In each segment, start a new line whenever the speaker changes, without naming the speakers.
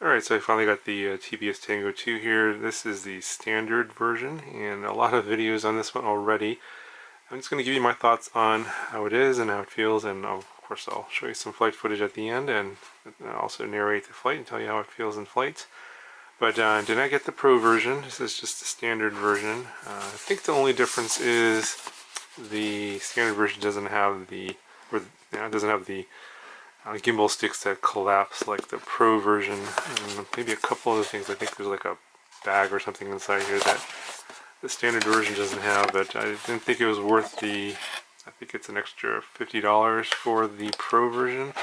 Alright, so I finally got the TBS Tango 2 here. This is the standard version, and a lot of videos on this one already. I'm just going to give you my thoughts on how it is and how it feels, and of course I'll show you some flight footage at the end, and also narrate the flight and tell you how it feels in flight. But did not get the Pro version. This is just the standard version. I think the only difference is the standard version doesn't have the, gimbal sticks that collapse like the Pro version, and maybe a couple other things. I think there's like a bag or something inside here that the standard version doesn't have, but I didn't think it was worth the, I think it's an extra $50 for the Pro version.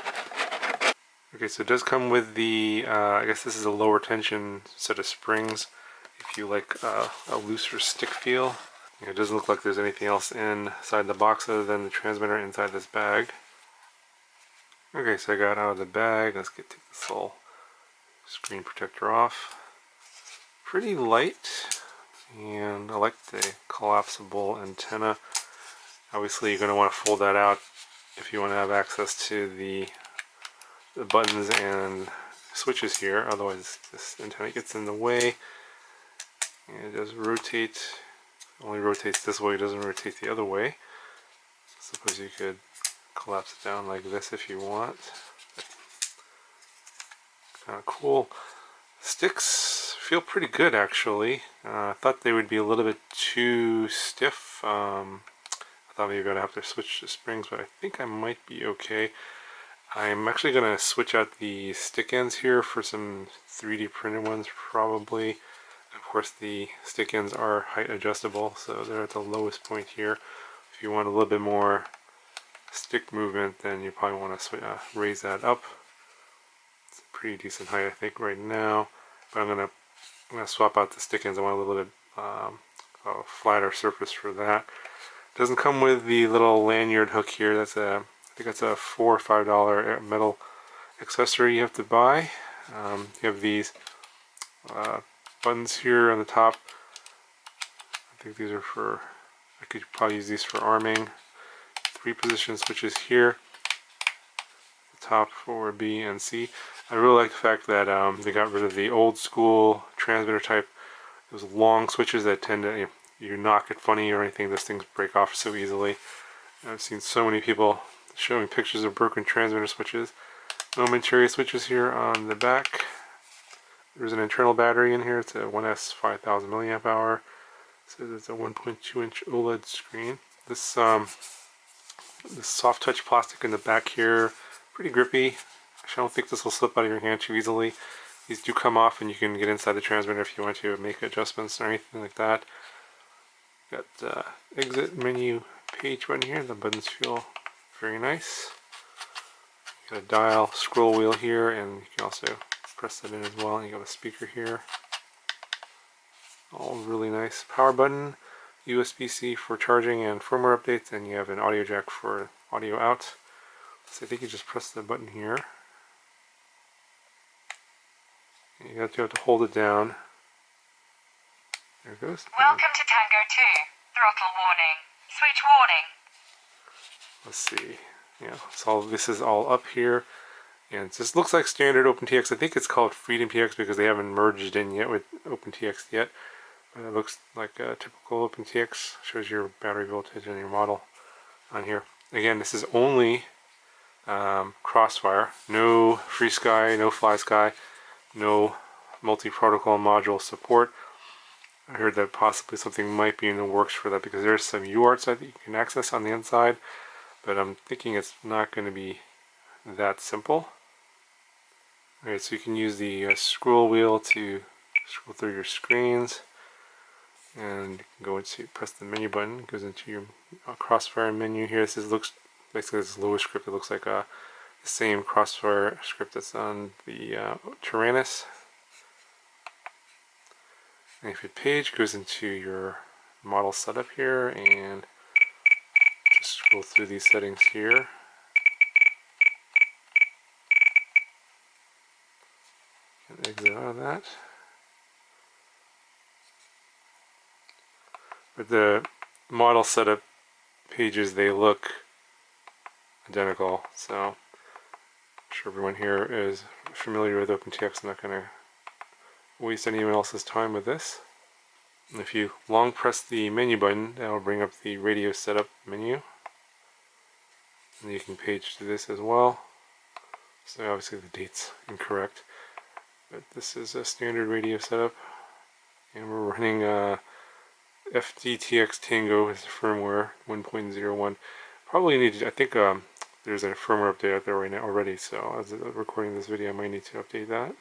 Okay, so it does come with the, I guess this is a lower tension set of springs if you like a looser stick feel. It doesn't look like there's anything else inside the box other than the transmitter inside this bag. Okay, so I got out of the bag. Let's take this little screen protector off. Pretty light, and I like the collapsible antenna. Obviously you're going to want to fold that out if you want to have access to the buttons and switches here, otherwise this antenna gets in the way. And it does rotate, it only rotates this way, it doesn't rotate the other way. I suppose you could collapse it down like this if you want. Kind of cool. Sticks feel pretty good actually. I thought they would be a little bit too stiff. I thought maybe I'd have to switch the springs, but I think I might be okay. I'm actually going to switch out the stick ends here for some 3D printed ones probably. Of course the stick ends are height adjustable, so they're at the lowest point here. If you want a little bit more stick movement, then you probably want to raise that up. It's a pretty decent height I think right now, but I'm going to swap out the stick ends. I want a little bit a flatter surface for that. It doesn't come with the little lanyard hook here. That's I think that's a $4 or $5 metal accessory you have to buy. You have these buttons here on the top. I think these are for, I could probably use these for arming. 3 position switches here. The top for B and C. I really like the fact that they got rid of the old school transmitter type. Those long switches that tend to, if you knock it funny or anything, those things break off so easily. I've seen so many people showing pictures of broken transmitter switches. Momentary switches here on the back. There's an internal battery in here. It's a 1S 5000 milliamp hour. So it's a 1.2 inch OLED screen. This this soft touch plastic in the back here, pretty grippy. I don't think this will slip out of your hand too easily. These do come off and you can get inside the transmitter if you want to make adjustments or anything like that. Got the exit menu page button here. The buttons feel very nice. Got a dial scroll wheel here, and you can also press that in as well. And you got a speaker here. All really nice. Power button, USB-C for charging and firmware updates, and you have an audio jack for audio out. So I think you just press the button here. And you have to hold it down. There it goes.
Welcome to Tango 2. Throttle warning. Switch warning.
Let's see. Yeah, so this is all up here, and it just looks like standard OpenTX. I think it's called Freedom TX because they haven't merged in yet with OpenTX yet. But it looks like a typical OpenTX. Shows your battery voltage and your model on here. Again, this is only Crossfire. No FreeSky, no FlySky, no multi-protocol module support. I heard that possibly something might be in the works for that because there's some UART that you can access on the inside, but I'm thinking it's not going to be that simple. Alright, so you can use the scroll wheel to scroll through your screens, and you can go into, press the menu button, it goes into your Crossfire menu here. This looks basically this lower script. It looks like the same Crossfire script that's on the Tyrannus. And if your page goes into your model setup here, and just scroll through these settings here. And exit out of that. But the model setup pages, they look identical, so sure everyone here is familiar with OpenTX. I'm not going to waste anyone else's time with this. And if you long press the menu button, that will bring up the radio setup menu. And you can page to this as well. So obviously the date's incorrect, but this is a standard radio setup. And we're running FTTX Tango as firmware 1.01. Probably need to, I think there's a firmware update out there right now already, so as I'm recording this video I might need to update that.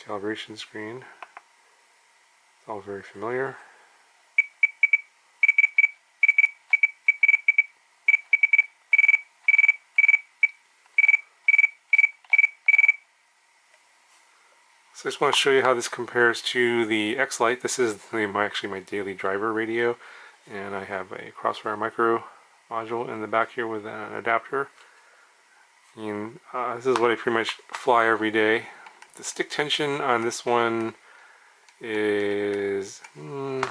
Calibration screen. It's all very familiar. So I just want to show you how this compares to the X-Lite. This is actually my daily driver radio, and I have a Crossfire Micro module in the back here with an adapter. And this is what I pretty much fly every day. The stick tension on this one is, I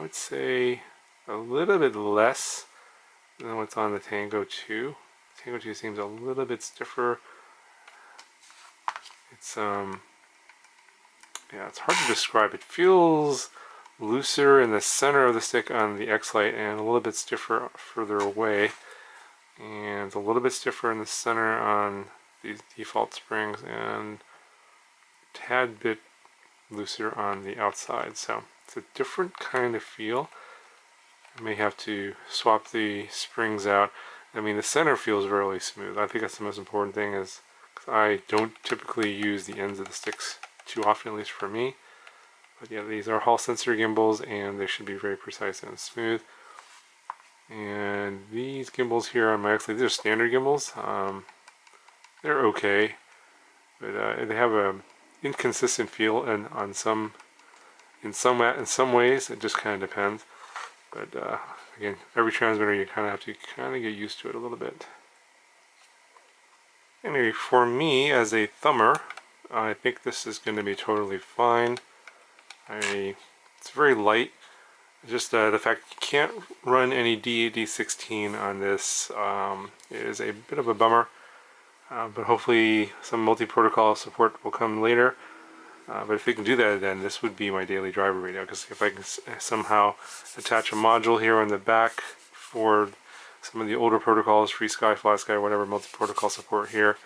would say, a little bit less than what's on the Tango 2. Tango 2 seems a little bit stiffer. It's yeah, it's hard to describe. It feels looser in the center of the stick on the X-Lite and a little bit stiffer further away, and a little bit stiffer in the center on these default springs and a tad bit looser on the outside. So it's a different kind of feel. I may have to swap the springs out. I mean, the center feels really smooth. I think that's the most important thing, is because I don't typically use the ends of the sticks too often, at least for me. But yeah, these are Hall sensor gimbals and they should be very precise and smooth. And these gimbals here on my X-Lite, these are standard gimbals. They're okay, but they have a inconsistent feel, and on in some ways it just kind of depends. But again, every transmitter you kind of have to get used to it a little bit. Anyway, for me as a thumber, I think this is going to be totally fine. It's very light. Just the fact you can't run any D8D16 on this is a bit of a bummer. But hopefully some multi-protocol support will come later. But if we can do that, then this would be my daily driver radio, because if I can somehow attach a module here on the back for some of the older protocols, FreeSky, FlySky, whatever, multi-protocol support here,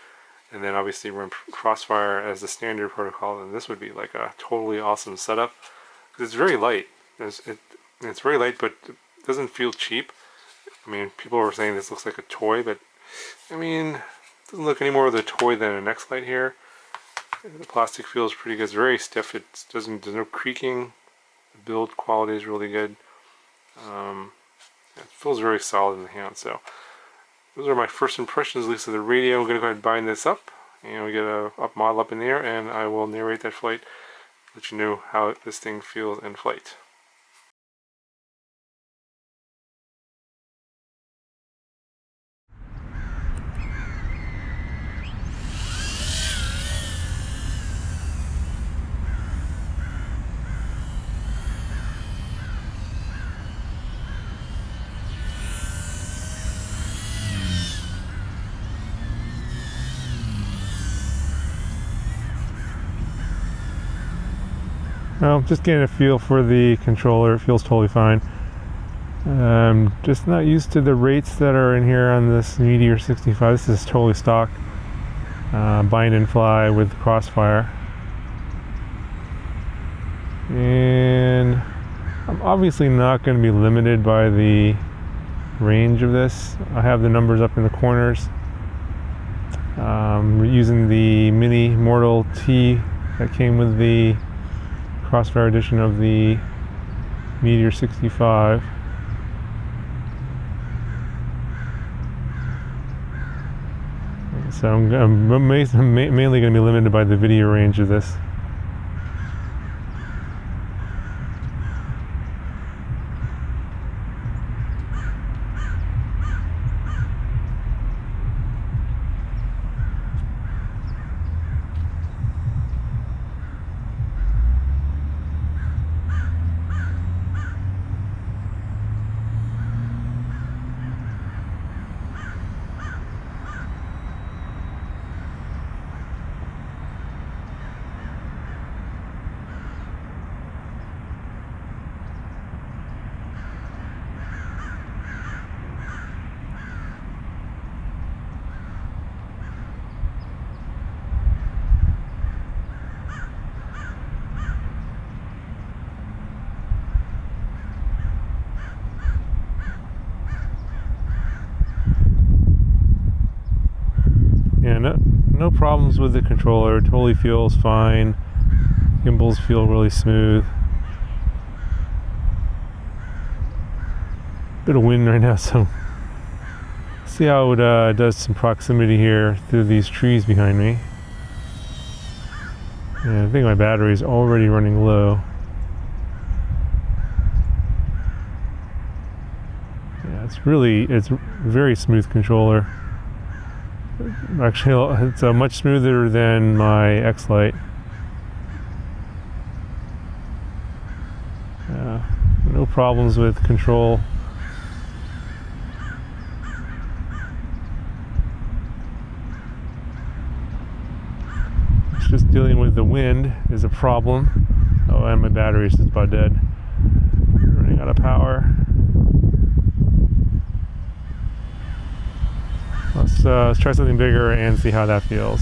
and then obviously run Crossfire as the standard protocol, then this would be like a totally awesome setup. Because it's very light. It's very light, but it doesn't feel cheap. I mean, people were saying this looks like a toy, but I mean, it doesn't look any more of a toy than an X-Lite here. The plastic feels pretty good. It's very stiff. There's no creaking. The build quality is really good. It feels very solid in the hand. So those are my first impressions, at least of the radio. I'm going to go ahead and bind this up, and we get a model up in the air, and I will narrate that flight, let you know how this thing feels in flight. Well, just getting a feel for the controller. It feels totally fine. Just not used to the rates that are in here on this Meteor 65. This is totally stock. Bind and fly with Crossfire. And I'm obviously not going to be limited by the range of this. I have the numbers up in the corners. Using the Mini Mortal T that came with the Crossfire edition of the Meteor 65. So I'm mainly going to be limited by the video range of this. problems with the controller. It totally feels fine. Gimbals feel really smooth. Bit of wind right now, so see how it does some proximity here through these trees behind me. And I think my battery is already running low. Yeah, it's very smooth controller. Actually, it's much smoother than my X-Lite. No problems with control. It's just dealing with the wind is a problem. Oh, and my battery is just about dead. Running out of power. Let's try something bigger and see how that feels.